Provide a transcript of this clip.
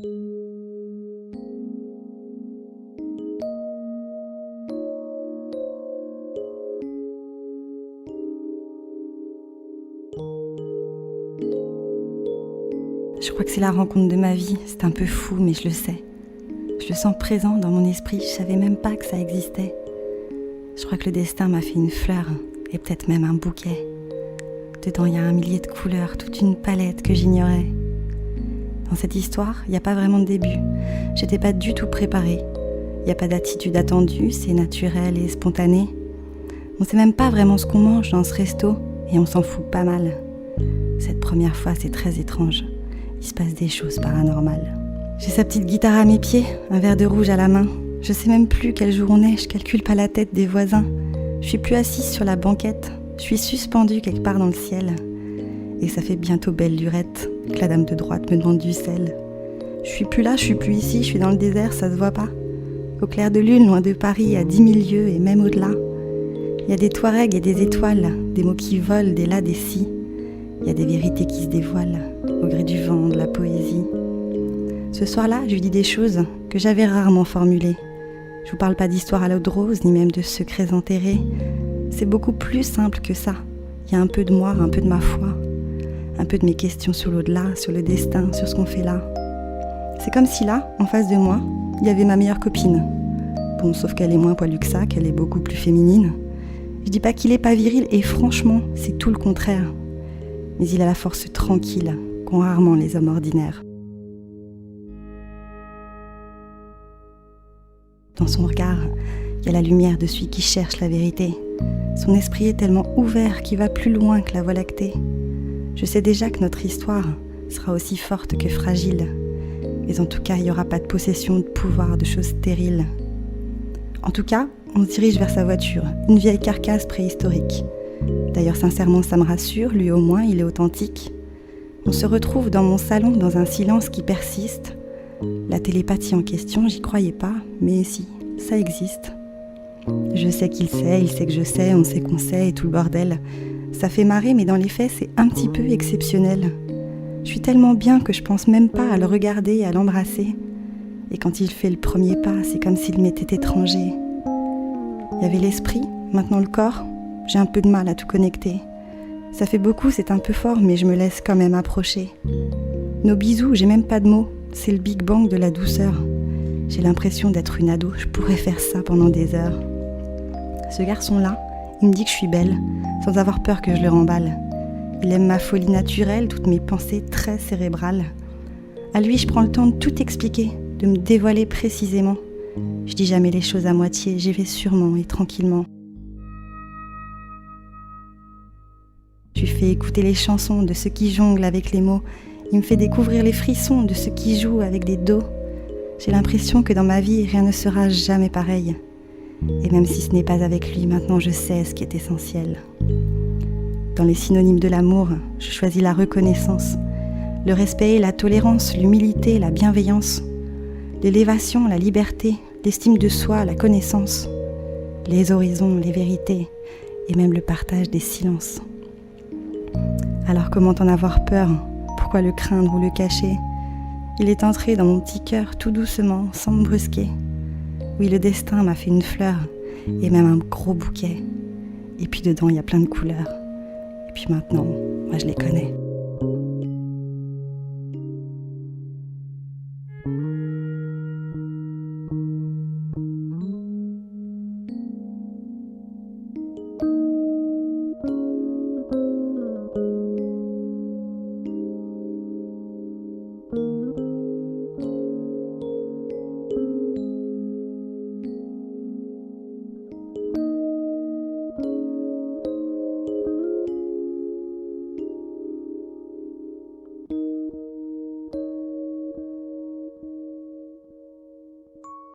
Je crois que c'est la rencontre de ma vie, c'est un peu fou mais je le sais. Je le sens présent dans mon esprit, je savais même pas que ça existait. Je crois que le destin m'a fait une fleur, et peut-être même un bouquet. Dedans il y a 1 millier de couleurs, toute une palette que j'ignorais. Dans cette histoire, il n'y a pas vraiment de début, j'étais pas du tout préparée. Il n'y a pas d'attitude attendue, c'est naturel et spontané. On sait même pas vraiment ce qu'on mange dans ce resto, et on s'en fout pas mal. Cette première fois c'est très étrange. Il se passe des choses paranormales. J'ai sa petite guitare à mes pieds, un verre de rouge à la main. Je sais même plus quel jour on est, je calcule pas la tête des voisins. Je suis plus assise sur la banquette, je suis suspendue quelque part dans le ciel. Et ça fait bientôt belle lurette que la dame de droite me demande du sel. Je suis plus là, je suis plus ici, je suis dans le désert, ça se voit pas. Au clair de lune, loin de Paris, à 10 000 lieues et même au-delà. Il y a des Touaregs et des étoiles, des mots qui volent, des là, des si. Il y a des vérités qui se dévoilent, au gré du vent, de la poésie. Ce soir-là, je lui dis des choses que j'avais rarement formulées. Je vous parle pas d'histoire à l'eau de rose, ni même de secrets enterrés. C'est beaucoup plus simple que ça. Il y a un peu de moi, un peu de ma foi, un peu de mes questions sur l'au-delà, sur le destin, sur ce qu'on fait là. C'est comme si là, en face de moi, il y avait ma meilleure copine. Bon, sauf qu'elle est moins poilue que ça, qu'elle est beaucoup plus féminine. Je dis pas qu'il est pas viril, et franchement, c'est tout le contraire. Mais il a la force tranquille qu'ont rarement les hommes ordinaires. Dans son regard, il y a la lumière de celui qui cherche la vérité. Son esprit est tellement ouvert qu'il va plus loin que la Voie lactée. Je sais déjà que notre histoire sera aussi forte que fragile. Mais en tout cas, il n'y aura pas de possession, de pouvoir, de choses stériles. En tout cas, on se dirige vers sa voiture, une vieille carcasse préhistorique. D'ailleurs, sincèrement, ça me rassure, lui au moins, il est authentique. On se retrouve dans mon salon dans un silence qui persiste. La télépathie en question, j'y croyais pas, mais si, ça existe. Je sais qu'il sait, il sait que je sais, on sait qu'on sait et tout le bordel. Ça fait marrer, mais dans les faits, c'est un petit peu exceptionnel. Je suis tellement bien que je pense même pas à le regarder et à l'embrasser. Et quand il fait le premier pas, c'est comme s'il m'était étranger. Il y avait l'esprit, maintenant le corps. J'ai un peu de mal à tout connecter. Ça fait beaucoup, c'est un peu fort, mais je me laisse quand même approcher. Nos bisous, j'ai même pas de mots. C'est le Big Bang de la douceur. J'ai l'impression d'être une ado, je pourrais faire ça pendant des heures. Ce garçon-là, il me dit que je suis belle, sans avoir peur que je le remballe. Il aime ma folie naturelle, toutes mes pensées très cérébrales. À lui, je prends le temps de tout expliquer, de me dévoiler précisément. Je dis jamais les choses à moitié, j'y vais sûrement et tranquillement. Je lui fais écouter les chansons de ceux qui jonglent avec les mots. Il me fait découvrir les frissons de ceux qui jouent avec des dos. J'ai l'impression que dans ma vie, rien ne sera jamais pareil. Et même si ce n'est pas avec lui, maintenant je sais ce qui est essentiel. Dans les synonymes de l'amour, je choisis la reconnaissance, le respect, la tolérance, l'humilité, la bienveillance, l'élévation, la liberté, l'estime de soi, la connaissance, les horizons, les vérités et même le partage des silences. Alors comment en avoir peur ? Pourquoi le craindre ou le cacher ? Il est entré dans mon petit cœur tout doucement, sans me brusquer. Oui, le destin m'a fait une fleur et même un gros bouquet. Et puis dedans, il y a plein de couleurs. Et puis maintenant, moi je les connais.